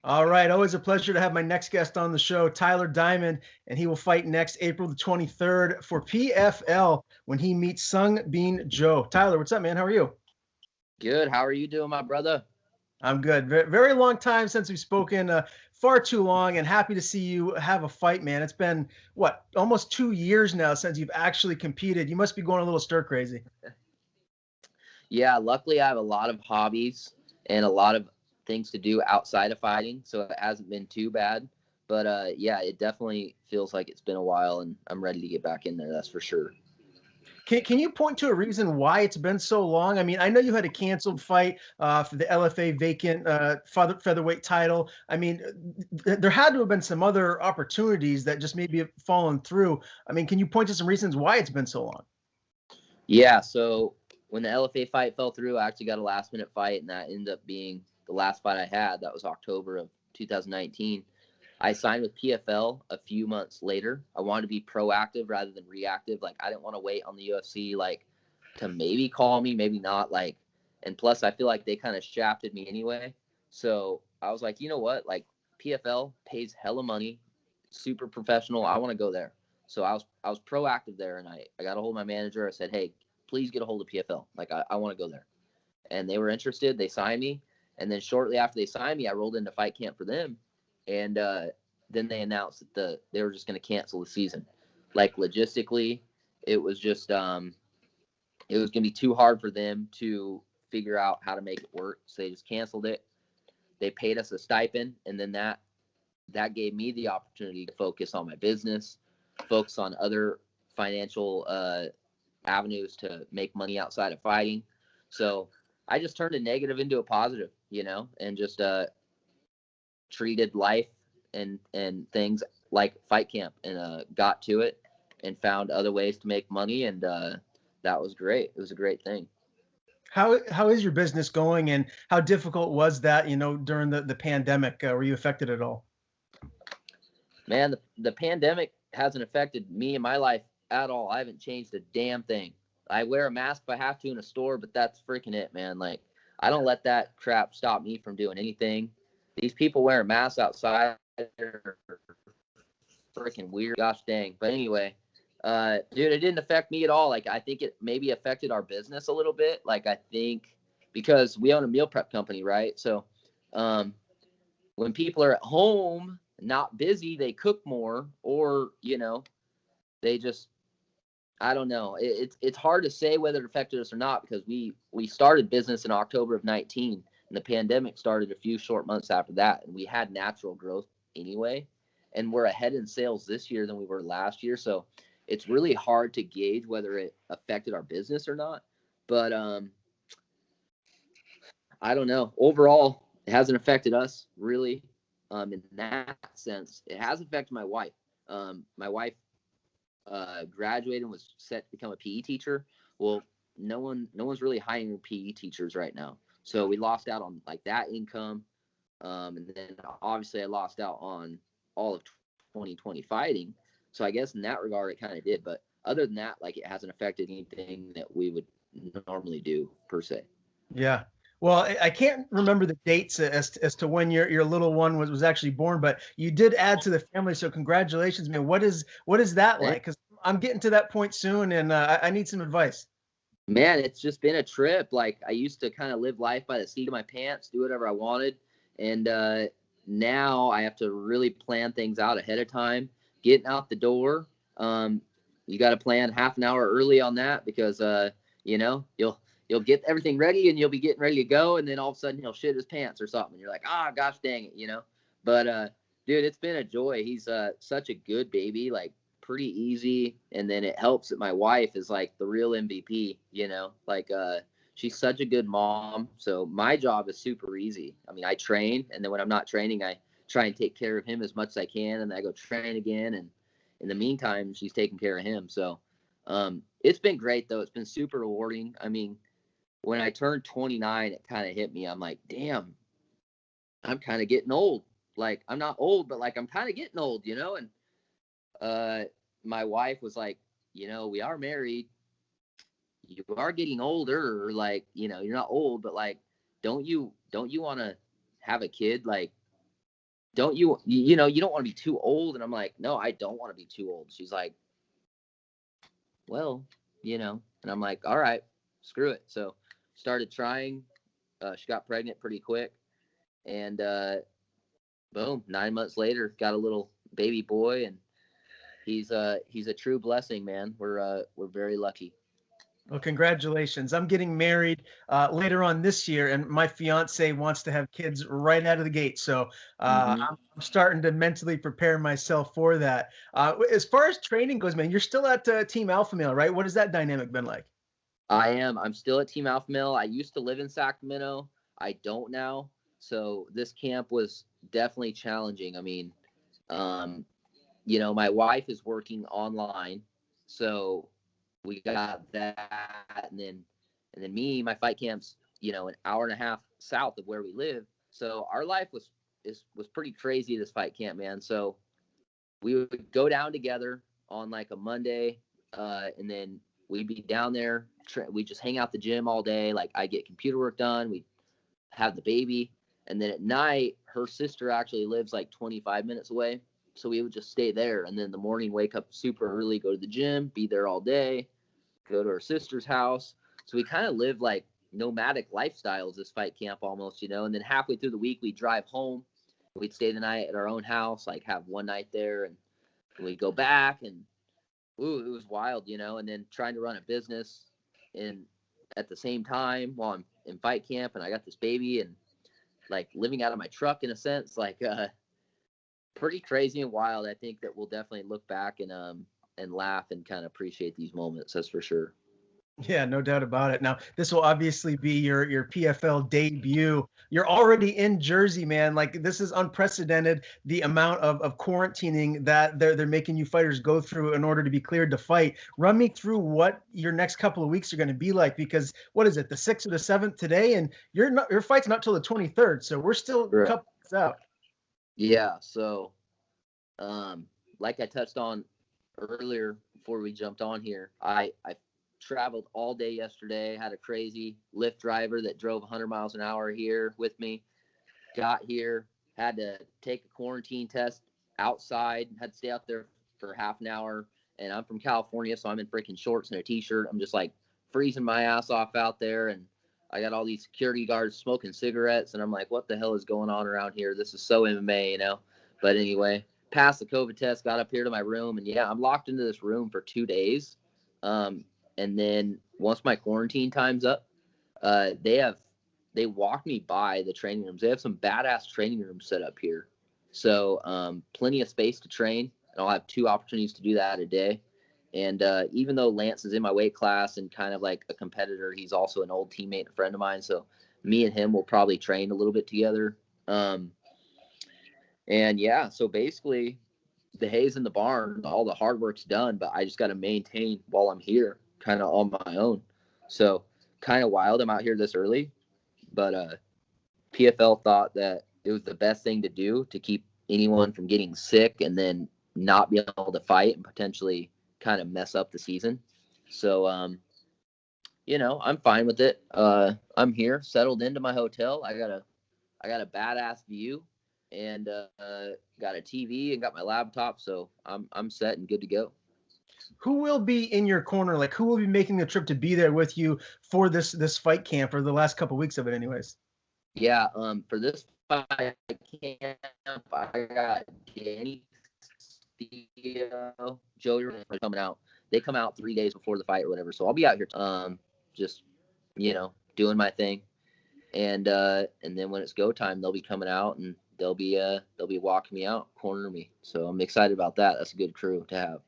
All right, always a pleasure to have my next guest on the show, Tyler Diamond, and he will fight next April the 23rd for PFL when he meets Sung Bean Joe. Tyler, what's up, man? How are you? Good. How are you doing, my brother? I'm good. Very long time since we've spoken, far too long, and happy to see you have a fight, man. It's been, what, almost 2 years now since you've actually competed. You must be going a little stir crazy. Yeah, luckily I have a lot of hobbies and a lot of things to do outside of fighting, so it hasn't been too bad. But yeah, it definitely feels like it's been a while, and I'm ready to get back in there. That's for sure. Can you point to a reason why it's been so long? I mean, I know you had a canceled fight for the LFA vacant featherweight title. I mean, there had to have been some other opportunities that just maybe have fallen through. I mean, can you point to some reasons why it's been so long? Yeah. So when the LFA fight fell through, I actually got a last minute fight, and that ended up being the last fight I had. That was October of 2019. I signed with PFL a few months later. I wanted to be proactive rather than reactive. Like, I didn't want to wait on the UFC to maybe call me, maybe not. And plus I feel like they kind of shafted me anyway. So I was like, you know what? Like, PFL pays hella money, super professional. I want to go there. So I was proactive there, and I got a hold of my manager. I said, hey, please get a hold of PFL. Like, I want to go there. And they were interested. They signed me. And then shortly after they signed me, I rolled into fight camp for them. And then they announced that they were just going to cancel the season. Like, logistically, it was just it was going to be too hard for them to figure out how to make it work. So they just canceled it. They paid us a stipend, and then that gave me the opportunity to focus on my business, focus on other financial avenues to make money outside of fighting. So I just turned a negative into a positive, and just treated life and things like fight camp, and got to it and found other ways to make money, and that was great. It was a great thing. How is your business going, and how difficult was that, during the pandemic? Were you affected at all? Man, the pandemic hasn't affected me and my life at all. I haven't changed a damn thing. I wear a mask if I have to in a store, but that's freaking it, man. Like, I don't let that crap stop me from doing anything. These people wearing masks outside are freaking weird. Gosh dang. But anyway, dude, it didn't affect me at all. Like, I think it maybe affected our business a little bit. Like, I think because we own a meal prep company, right? So, when people are at home, not busy, they cook more, or they just, I don't know. It's hard to say whether it affected us or not, because we started business in October of 19, and the pandemic started a few short months after that, and we had natural growth anyway, and we're ahead in sales this year than we were last year. So it's really hard to gauge whether it affected our business or not. But I don't know. Overall, it hasn't affected us really. In that sense, it has affected my wife. My wife graduated and was set to become a PE teacher. Well, no one's really hiring PE teachers right now. So we lost out on like that income. And then obviously I lost out on all of 2020 fighting. So I guess in that regard, it kind of did. But other than that, like, it hasn't affected anything that we would normally do per se. Yeah. Well, I can't remember the dates as to when your little one was actually born, but you did add to the family, so congratulations, man. What is that like? Because I'm getting to that point soon, and I need some advice. Man, it's just been a trip. Like, I used to kind of live life by the seat of my pants, do whatever I wanted. And now I have to really plan things out ahead of time. Getting out the door, you got to plan half an hour early on that, because you'll get everything ready and you'll be getting ready to go, and then all of a sudden he'll shit his pants or something. You're like, ah, gosh dang it. But dude, it's been a joy. He's such a good baby. Like, pretty easy, and then it helps that my wife is like the real MVP, like she's such a good mom. So my job is super easy. I mean, I train, and then when I'm not training, I try and take care of him as much as I can, and then I go train again, and in the meantime she's taking care of him. So it's been great though. It's been super rewarding. I mean, when I turned 29, it kind of hit me. I'm like, damn, I'm kind of getting old. Like, I'm not old, but like, I'm kind of getting old, and uh, my wife was like, we are married. You are getting older. Like, you're not old, but like, don't you want to have a kid? Like, don't you know, you don't want to be too old. And I'm like, no, I don't want to be too old. She's like, well, and I'm like, all right, screw it. So started trying. She got pregnant pretty quick, and boom, 9 months later, got a little baby boy, and he's a true blessing, man. We're very lucky. Well, congratulations. I'm getting married later on this year, and my fiance wants to have kids right out of the gate. So Mm-hmm. I'm starting to mentally prepare myself for that. As far as training goes, man, you're still at Team Alpha Male, right? What has that dynamic been like? I am. I'm still at Team Alpha Male. I used to live in Sacramento. I don't now. So this camp was definitely challenging. I mean, um, my wife is working online, so we got that, and then my fight camp's an hour and a half south of where we live. So our life was pretty crazy this fight camp, man. So we would go down together on like a Monday, and then we'd be down there. We just hang out the gym all day. Like I get computer work done. We have the baby, and then at night, her sister actually lives like 25 minutes away. So we would just stay there, and then in the morning, wake up super early, go to the gym, be there all day, go to her sister's house. So we kind of live like nomadic lifestyles this fight camp almost, and then halfway through the week, we'd drive home. We'd stay the night at our own house, like have one night there, and we'd go back, and it was wild, and then trying to run a business and at the same time while I'm in fight camp and I got this baby and like living out of my truck in a sense, like pretty crazy and wild. I think that we'll definitely look back and laugh and kind of appreciate these moments. That's for sure. Yeah, no doubt about it. Now, this will obviously be your PFL debut. You're already in Jersey, man. Like this is unprecedented. The amount of quarantining that they're making you fighters go through in order to be cleared to fight. Run me through what your next couple of weeks are going to be like, because what is it, the 6th or the 7th today, and your fight's not till the 23rd, so we're still a Correct. couple weeks out. Yeah. So, like I touched on earlier before we jumped on here, I traveled all day yesterday. Had a crazy Lyft driver that drove 100 miles an hour here with me. Got here, had to take a quarantine test outside, had to stay out there for half an hour. And I'm from California, so I'm in freaking shorts and a t-shirt. I'm just like freezing my ass off out there. And I got all these security guards smoking cigarettes. And I'm like, what the hell is going on around here? This is so MMA. But anyway, passed the COVID test, got up here to my room. And yeah, I'm locked into this room for 2 days. And then once my quarantine time's up, they walk me by the training rooms. They have some badass training rooms set up here. So plenty of space to train. And I'll have 2 opportunities to do that a day. And even though Lance is in my weight class and kind of like a competitor, he's also an old teammate, a friend of mine. So me and him will probably train a little bit together. And yeah, so basically the hay's in the barn, all the hard work's done, but I just got to maintain while I'm here kind of on my own. So kind of wild I'm out here this early, but PFL thought that it was the best thing to do to keep anyone from getting sick and then not be able to fight and potentially kind of mess up the season. So, I'm fine with it. I'm here, settled into my hotel. I got a badass view and got a TV and got my laptop, so I'm set and good to go. Who will be in your corner? Like who will be making the trip to be there with you for this fight camp, or the last couple of weeks of it anyways? Yeah, for this fight camp, I got Danny Theo, Joey are coming out. They come out 3 days before the fight or whatever. So I'll be out here, just doing my thing, and then when it's go time, they'll be coming out and they'll be walking me out, cornering me. So I'm excited about that. That's a good crew to have.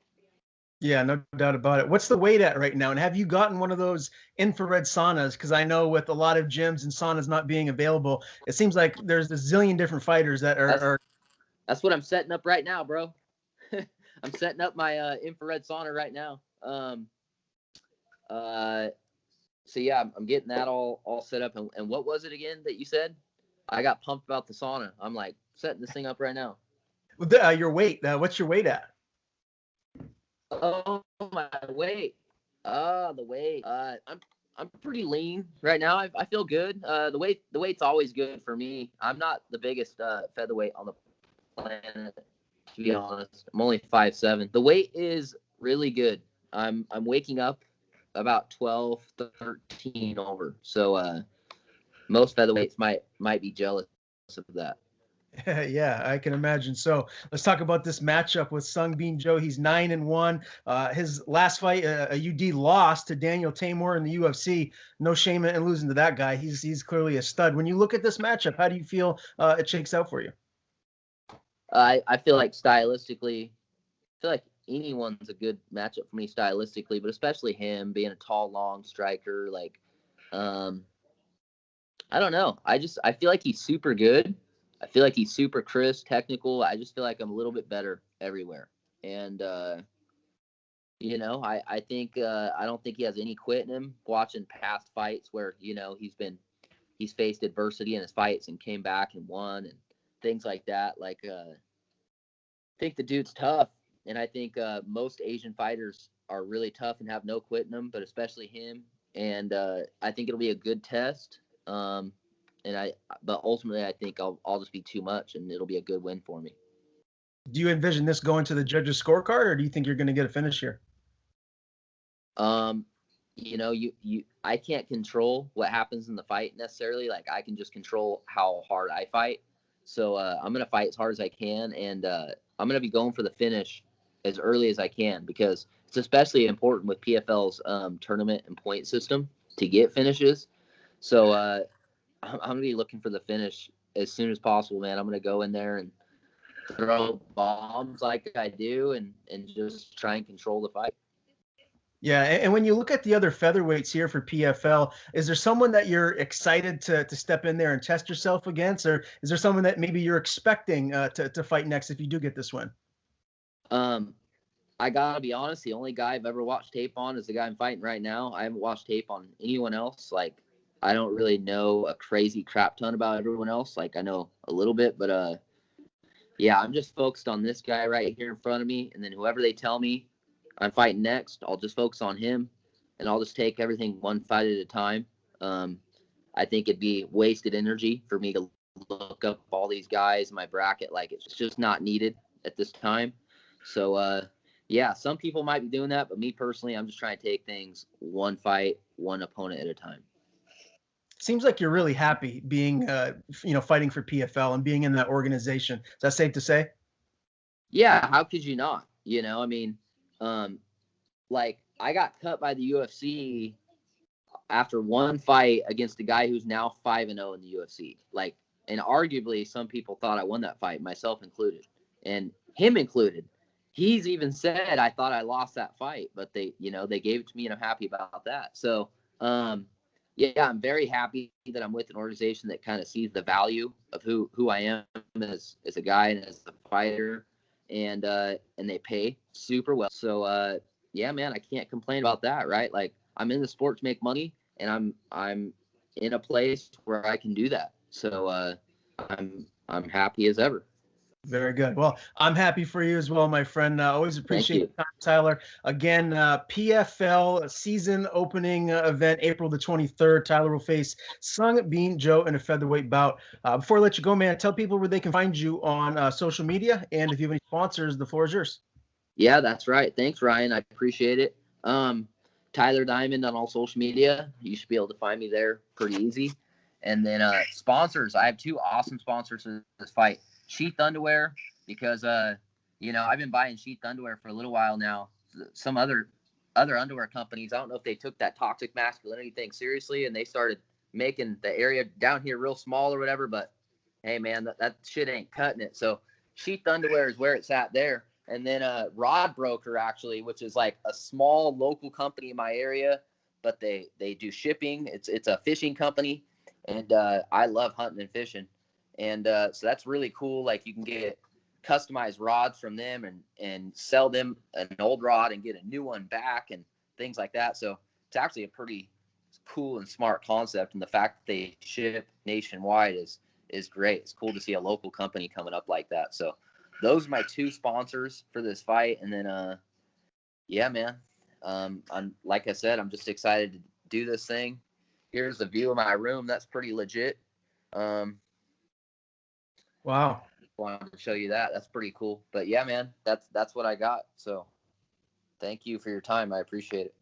Yeah, no doubt about it. What's the weight at right now? And have you gotten one of those infrared saunas? Because I know with a lot of gyms and saunas not being available, it seems like there's a zillion different fighters that That's are that's what I'm setting up right now, bro. I'm setting up my infrared sauna right now. So yeah, I'm getting that all set up. And what was it again that you said? I got pumped about the sauna. I'm like setting this thing up right now. your weight. What's your weight at? Oh, my weight. The weight. I'm pretty lean right now. I feel good. The weight's always good for me. I'm not the biggest featherweight on the planet, to be honest. I'm only 5'7". The weight is really good. I'm waking up about 12, 13 over. So most featherweights might be jealous of that. Yeah, I can imagine. So let's talk about this matchup with Sung Bean Joe. He's 9-1. His last fight, a UD lost to Daniel Tamor in the UFC. No shame in losing to that guy. He's clearly a stud. When you look at this matchup, how do you feel it shakes out for you? I feel like stylistically, I feel like anyone's a good matchup for me stylistically, but especially him being a tall, long striker. Like, I don't know. I feel like he's super good. I feel like he's super crisp, technical. I just feel like I'm a little bit better everywhere. And I think I don't think he has any quit in him. Watching past fights where he's faced adversity in his fights and came back and won and things like that. Like I think the dude's tough, and I think most Asian fighters are really tough and have no quit in them, but especially him. And I think it'll be a good test. But ultimately, I think I'll just be too much, and it'll be a good win for me. Do you envision this going to the judges' scorecard, or do you think you're going to get a finish here? I can't control what happens in the fight necessarily. Like I can just control how hard I fight. So I'm gonna fight as hard as I can, and I'm gonna be going for the finish as early as I can because it's especially important with PFL's tournament and point system to get finishes. So I'm gonna be looking for the finish as soon as possible, man. I'm gonna go in there and throw bombs like I do, and just try and control the fight. Yeah, and when you look at the other featherweights here for PFL, is there someone that you're excited to step in there and test yourself against, or is there someone that maybe you're expecting to fight next if you do get this win? I gotta be honest, the only guy I've ever watched tape on is the guy I'm fighting right now. I haven't watched tape on anyone else. Like, I don't really know a crazy crap ton about everyone else. Like, I know a little bit, but yeah, I'm just focused on this guy right here in front of me, and then whoever they tell me I'm fighting next, I'll just focus on him, and I'll just take everything one fight at a time. I think it'd be wasted energy for me to look up all these guys in my bracket. Like, it's just not needed at this time. So, yeah, some people might be doing that, but me personally, I'm just trying to take things one fight, one opponent at a time. Seems like you're really happy being, fighting for PFL and being in that organization. Is that safe to say? Yeah, how could you not? I mean, like I got cut by the UFC after one fight against a guy who's now 5-0 in the UFC. Like, and arguably some people thought I won that fight, myself included, and him included. He's even said I thought I lost that fight, but they gave it to me, and I'm happy about that. So, yeah, I'm very happy that I'm with an organization that kind of sees the value of who I am as a guy and as a fighter, and they pay super well. So, yeah, man, I can't complain about that, right? Like, I'm in the sport to make money, and I'm in a place where I can do that. So I'm happy as ever. Very good. Well, I'm happy for you as well, my friend. Always Thank appreciate you. the time, Tyler. Again, PFL season opening event, April the 23rd. Tyler will face Sung Bean Joe in a featherweight bout. Before I let you go, man, tell people where they can find you on social media. And if you have any sponsors, the floor is yours. Yeah, that's right. Thanks, Ryan. I appreciate it. Tyler Diamond on all social media. You should be able to find me there pretty easy. And then sponsors. I have two awesome sponsors for this fight. Sheath Underwear, because I've been buying Sheath Underwear for a little while now. Some other underwear companies, I don't know if they took that toxic masculinity thing seriously, and they started making the area down here real small or whatever. But hey, man, that shit ain't cutting it. So Sheath Underwear is where it's at there. And then Rod Broker, actually, which is like a small local company in my area, but they do shipping. It's a fishing company, and I love hunting and fishing, and so that's really cool. Like, you can get customized rods from them and sell them an old rod and get a new one back and things like that. So it's actually a pretty cool and smart concept, and the fact that they ship nationwide is great. It's cool to see a local company coming up like that. So those are my two sponsors for this fight. And then, yeah, man, I'm, like I said, I'm just excited to do this thing. Here's the view of my room. That's pretty legit. Wow. wanted to show you that. That's pretty cool. But yeah, man, that's what I got. So thank you for your time. I appreciate it.